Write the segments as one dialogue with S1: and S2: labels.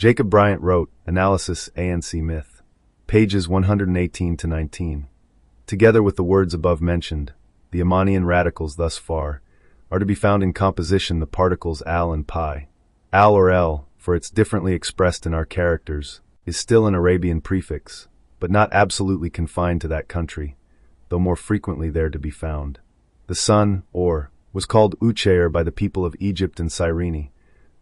S1: Jacob Bryant wrote Analysis ANC Myth, pages 118 to 19. Together with the words above mentioned, the Amanian radicals thus far are to be found in composition the particles al and pi. Al or el, for it's differently expressed in our characters, is still an Arabian prefix, but not absolutely confined to that country, though more frequently there to be found. The sun, or, was called Uchair by the people of Egypt and Cyrene,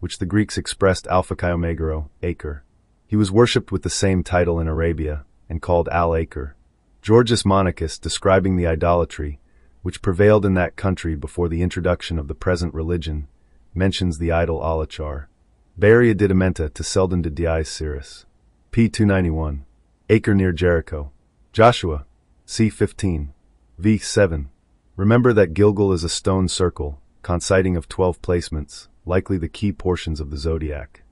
S1: which the Greeks expressed alpha chi omegaro, acre. He was worshipped with the same title in Arabia, and called al-Acre. Georgius Monachus, describing the idolatry, which prevailed in that country before the introduction of the present religion, mentions the idol Alachar. Baria didimenta to Selden de Dies Cyrus. p. 291. Acre near Jericho. Joshua. c. 15. v. 7. Remember that Gilgal is a stone circle, consisting of 12 placements, likely the key portions of the zodiac.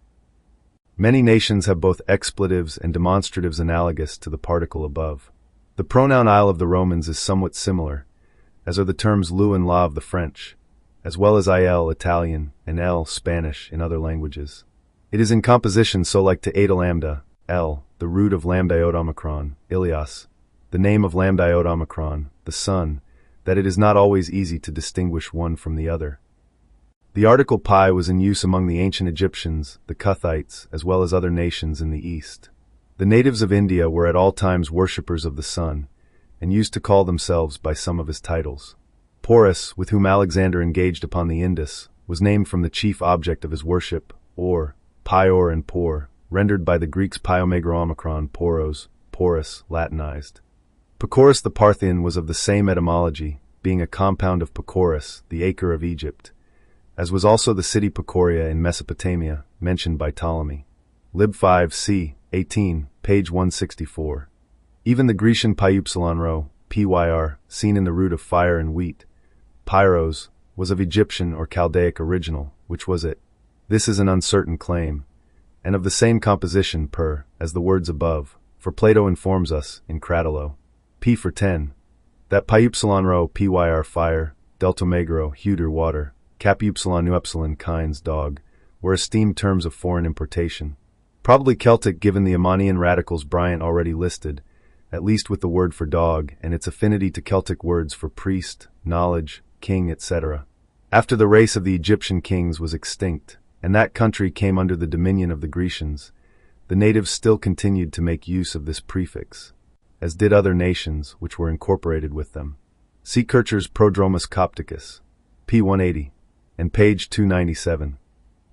S1: Many nations have both expletives and demonstratives analogous to the particle above. The pronoun il of the Romans is somewhat similar, as are the terms lu and la of the French, as well as il Italian and el Spanish in other languages. It is in composition so like to eta lambda, el, the root of lambda iod omicron, Ilias, the name of lambda iod omicron, the sun, that it is not always easy to distinguish one from the other. The article pi was in use among the ancient Egyptians, the Kuthites, as well as other nations in the East. The natives of India were at all times worshippers of the sun, and used to call themselves by some of his titles. Porus, with whom Alexander engaged upon the Indus, was named from the chief object of his worship, or, pior and por, rendered by the Greeks piomegro omicron, poros, porus, Latinized. Pacorus the Parthian was of the same etymology, being a compound of Pacorus, the acre of Egypt, as was also the city Pacoria in Mesopotamia, mentioned by Ptolemy. Lib 5 c. 18, page 164. Even the Grecian pyupsilon pyr, seen in the root of fire and wheat, pyros, was of Egyptian or Chaldaic original, which was it. This is an uncertain claim, and of the same composition as the words above, for Plato informs us, in Cratyllo, p. for 10, that pyupsilon pyr fire, deltomegro huder water, capupsilon nuepsilon kinds dog, were esteemed terms of foreign importation. Probably Celtic given the Amanian radicals Bryant already listed, at least with the word for dog and its affinity to Celtic words for priest, knowledge, king, etc. After the race of the Egyptian kings was extinct, and that country came under the dominion of the Grecians, the natives still continued to make use of this prefix, as did other nations which were incorporated with them. See Kircher's Prodromus Copticus, p. 180, and page 297.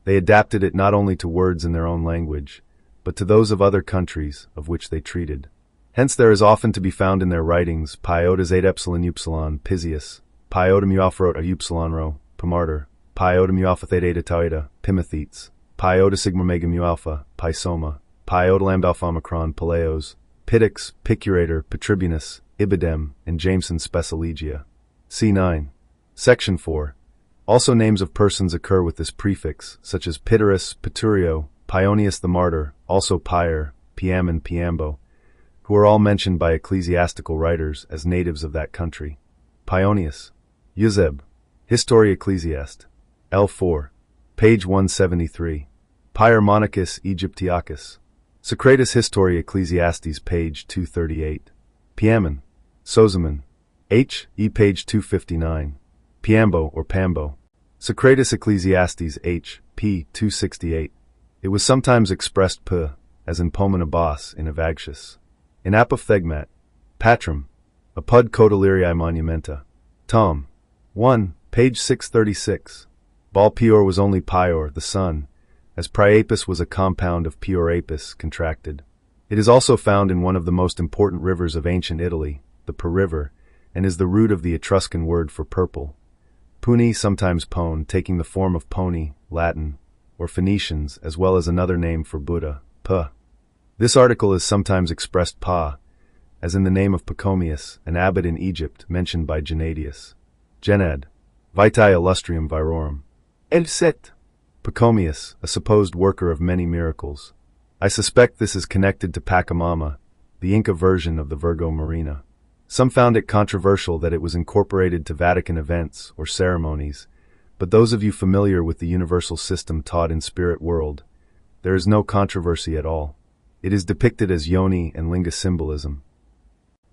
S1: They adapted it not only to words in their own language, but to those of other countries of which they treated. Hence there is often to be found in their writings piotas eight epsilon upsilon Pisius, piotum uophrot a upsilon Pomarter, piotum uophathete eta taueta Pimathetes, piota sigma mega mu alpha Pisoma, piota lambda alpha omicron Paleos, Pitax, Picurator, Petribunus, Ibidem, and Jameson Specilegia. C9. Section 4. Also names of persons occur with this prefix, such as Pityrus, Piturio, Pionius the Martyr, also Pyre, Piam and Piambo, who are all mentioned by ecclesiastical writers as natives of that country. Pionius. Euseb. Histori Ecclesiast. L4. Page 173. Pyre Monachus Egyptiacus. Socrates Histori Ecclesiastes, page 238. Piamen. Sozomen. H. E. page 259. Piambo or Pambo. Socrates Ecclesiastes H. p. 268. It was sometimes expressed p, as in Pomenabas in Evagrius. In Apophthegmat. Patrum. Apud Codillerii Monumenta. Tom. 1, page 636. Bal Peor was only Pior, the sun, as Priapus was a compound of Piorapis contracted. It is also found in one of the most important rivers of ancient Italy, the Po River, and is the root of the Etruscan word for purple. Puni, sometimes Pone, taking the form of Pony, Latin, or Phoenicians, as well as another name for Buddha, P. This article is sometimes expressed Pa, as in the name of Pachomius, an abbot in Egypt mentioned by Gennadius. Genad. Vitae Illustrium Virorum. El Set. Pachomius, a supposed worker of many miracles. I suspect this is connected to Pachamama, the Inca version of the Virgo Marina. Some found it controversial that it was incorporated to Vatican events or ceremonies, but those of you familiar with the universal system taught in Spirit World, There is no controversy at all. It is depicted as yoni and linga symbolism.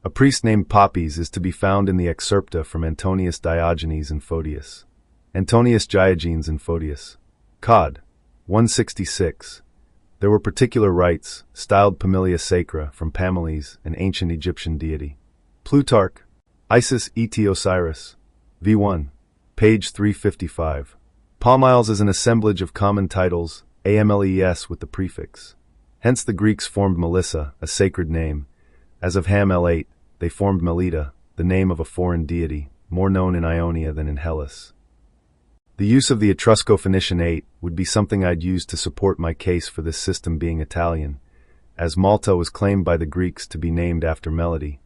S1: A priest named Poppies is to be found in the Excerpta from Antonius Diogenes and Photius. Antonius Diogenes and Photius. Cod. 166. There were particular rites, styled Pamilia Sacra, from Pamiles, an ancient Egyptian deity. Plutarch. Isis et Osiris. v1. Page 355. Palmiles is an assemblage of common titles, amles with the prefix. Hence the Greeks formed Melissa, a sacred name. As of Ham L8, they formed Melita, the name of a foreign deity, more known in Ionia than in Hellas. The use of the Etrusco-Phoenician 8 would be something I'd use to support my case for this system being Italian, as Malta was claimed by the Greeks to be named after Melody,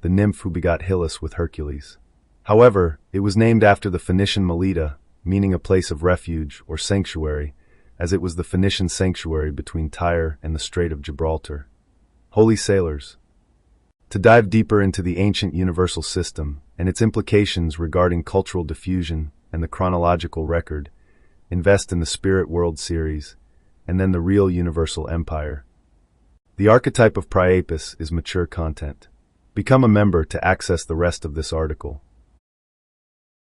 S1: the nymph who begot Hylas with Hercules. However, it was named after the Phoenician Melita, meaning a place of refuge or sanctuary, as it was the Phoenician sanctuary between Tyre and the Strait of Gibraltar. Holy sailors. To dive deeper into the ancient universal system and its implications regarding cultural diffusion and the chronological record, invest in the Spirit World series, and then the real universal empire. The archetype of Priapus is mature content. Become a member to access the rest of this article.